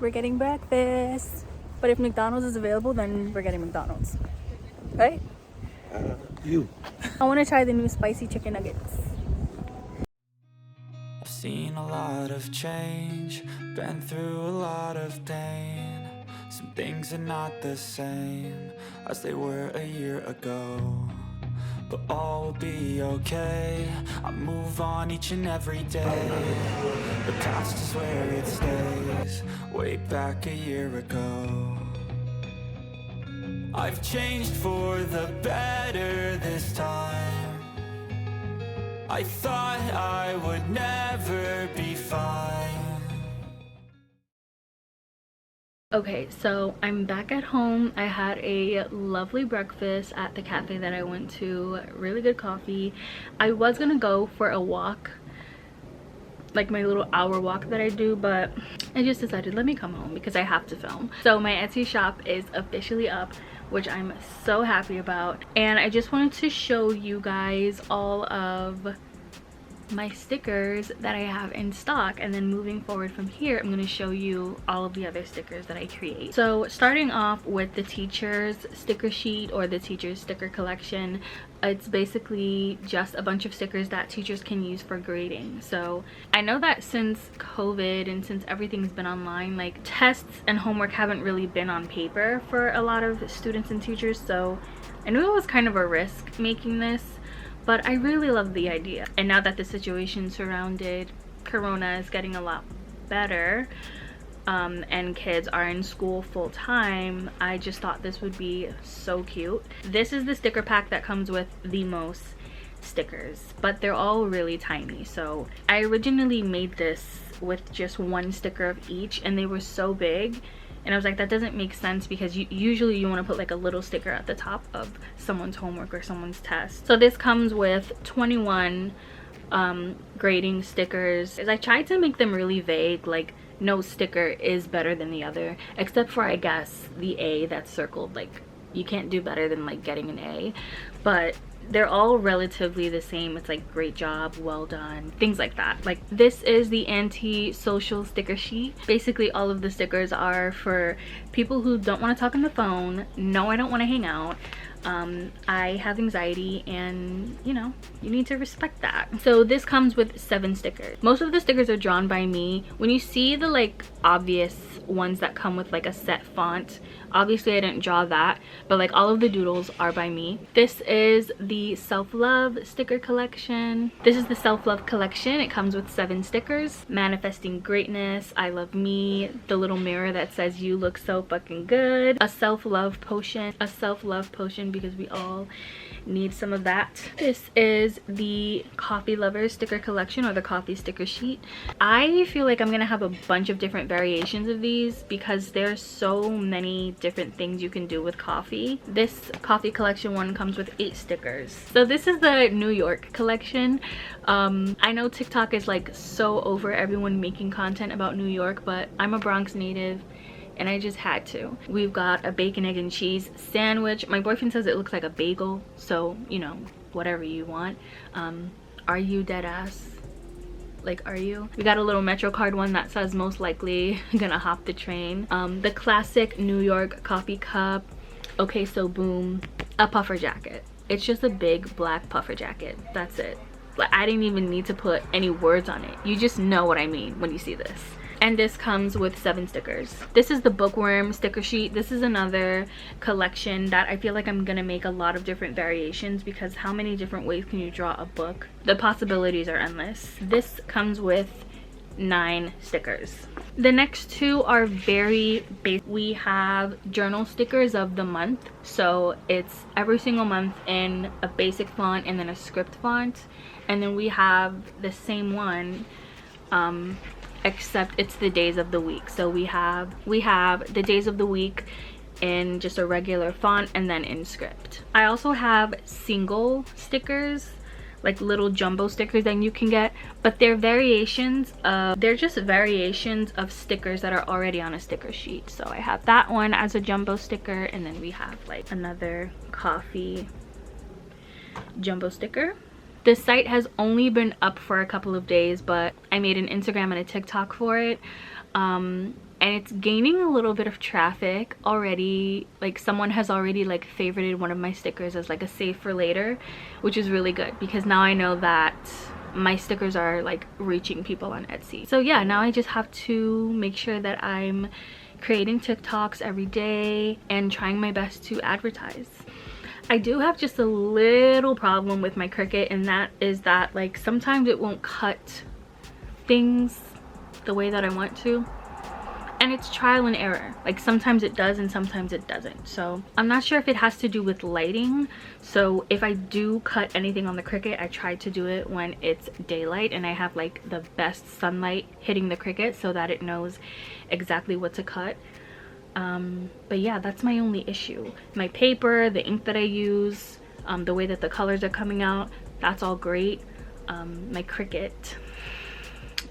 we're getting breakfast. But if McDonald's is available, then we're getting McDonald's. Right? You. I want to try the new spicy chicken nuggets. I've seen a lot of change, been through a lot of pain. Some things are not the same as they were a year ago, but all will be okay. I move on each and every day. The past is where it stays, way back a year ago. I've changed for the better this time. I thought I would never be fine. Okay, so I'm back at home. I had a lovely breakfast at the cafe that I went to. Really good coffee. I was gonna go for a walk, like my little hour walk that I do, but I just decided let me come home because I have to film. So my Etsy shop is officially up, which I'm so happy about, and I just wanted to show you guys all of my stickers that I have in stock, and then moving forward from here I'm going to show you all of the other stickers that I create. So starting off with the teacher's sticker sheet or the teacher's sticker collection, it's basically just a bunch of stickers that teachers can use for grading. So I know that since COVID and since everything's been online, like tests and homework haven't really been on paper for a lot of students and teachers, so I knew it was kind of a risk making this, but I really love the idea. And now that the situation surrounded Corona is getting a lot better, and kids are in school full time, I just thought this would be so cute. This is the sticker pack that comes with the most stickers, but they're all really tiny. So I originally made this with just one sticker of each, and they were so big, and I was like, that doesn't make sense because usually you want to put like a little sticker at the top of someone's homework or someone's test. So this comes with 21 grading stickers. I tried to make them really vague, like no sticker is better than the other, except for I guess the A that's circled. Like you can't do better than like getting an A, but they're all relatively the same. It's like great job, well done, things like that. Like this is the anti-social sticker sheet. Basically all of the stickers are for people who don't want to talk on the phone. No, I don't want to hang out. I have anxiety, and you know, you need to respect that. So this comes with 7 stickers. Most of the stickers are drawn by me. When you see the like obvious ones that come with like a set font, obviously I didn't draw that, but like all of the doodles are by me. This is the self-love sticker collection. This is the self-love collection. It comes with 7 stickers. Manifesting greatness, I love me, the little mirror that says you look so fucking good, a self-love potion, because we all need some of that. This is the coffee lovers sticker collection, or the coffee sticker sheet. I feel like I'm gonna have a bunch of different variations of these because there's so many different things you can do with coffee. This coffee collection one comes with 8 stickers. So this is the New York collection. I know TikTok is like so over everyone making content about New York, but I'm a Bronx native and I just had to. We've got a bacon, egg, and cheese sandwich. My boyfriend says it looks like a bagel, so you know, whatever you want. Are you dead ass? Like, are you? We got a little Metro card one that says most likely gonna hop the train. The classic New York coffee cup. Okay, so boom, a puffer jacket. It's just a big black puffer jacket. That's it. Like, I didn't even need to put any words on it. You just know what I mean when you see this. And this comes with 7 stickers. This is the bookworm sticker sheet. This is another collection that I feel like I'm gonna make a lot of different variations, because how many different ways can you draw a book? The possibilities are endless. This comes with 9 stickers. The next 2 are very basic. We have journal stickers of the month. So it's every single month in a basic font and then a script font. And then we have the same one, except it's the days of the week. So we have the days of the week in just a regular font and then in script. I also have single stickers, like little jumbo stickers that you can get, but they're just variations of stickers that are already on a sticker sheet. So I have that one as a jumbo sticker, and then we have like another coffee jumbo sticker. The site has only been up for a couple of days, but I made an Instagram and a TikTok for it. And and it's gaining a little bit of traffic already. Like someone has already like favorited one of my stickers as like a save for later, which is really good because now I know that my stickers are like reaching people on Etsy. So yeah, now I just have to make sure that I'm creating TikToks every day and trying my best to advertise. I do have just a little problem with my Cricut, and that is that like sometimes it won't cut things the way that I want to, and it's trial and error. Like sometimes it does and sometimes it doesn't. So I'm not sure if it has to do with lighting. So if I do cut anything on the Cricut, I try to do it when it's daylight and I have like the best sunlight hitting the Cricut so that it knows exactly what to cut. But yeah, that's my only issue. My paper, the ink that I use, the way that the colors are coming out, that's all great. My Cricut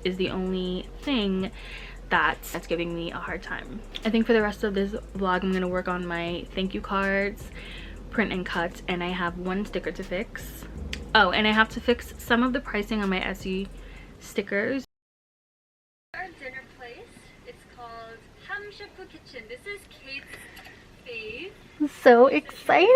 is the only thing that's giving me a hard time. I think for the rest of this vlog, I'm gonna work on my thank you cards, print and cut, and I have one sticker to fix. Oh, and I have to fix some of the pricing on my Etsy stickers. Our dinner place, it's called Hamshafu Kitchen. This is Kate's fave. So exciting!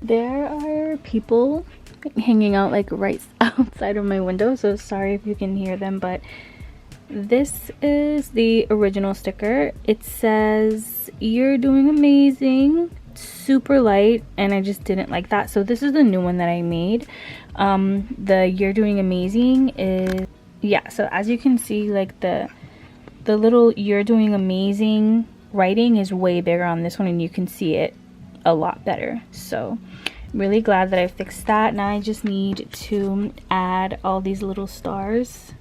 There are people hanging out like right outside of my window, so sorry if you can hear them, but this is the original sticker. It says you're doing amazing, super light, and I just didn't like that, so this is the new one that I made. The you're doing amazing is, yeah, so as you can see, like the little you're doing amazing writing is way bigger on this one, and you can see it a lot better. So really glad that I fixed that. Now I just need to add all these little stars.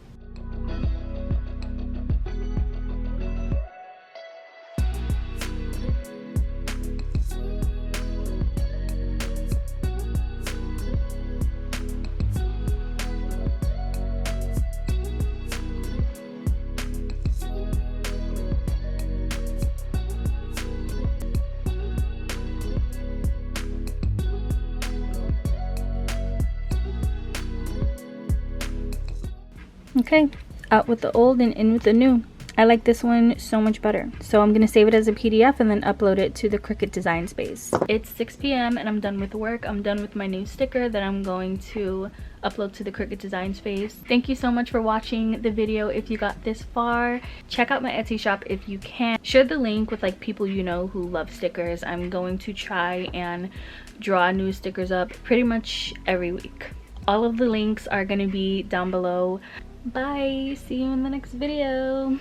Okay, out with the old and in with the new. I like this one so much better. So I'm gonna save it as a PDF and then upload it to the Cricut Design Space. It's 6 p.m. and I'm done with work. I'm done with my new sticker that I'm going to upload to the Cricut Design Space. Thank you so much for watching the video. If you got this far, check out my Etsy shop if you can. Share the link with like people you know who love stickers. I'm going to try and draw new stickers up pretty much every week. All of the links are gonna be down below. Bye, see you in the next video.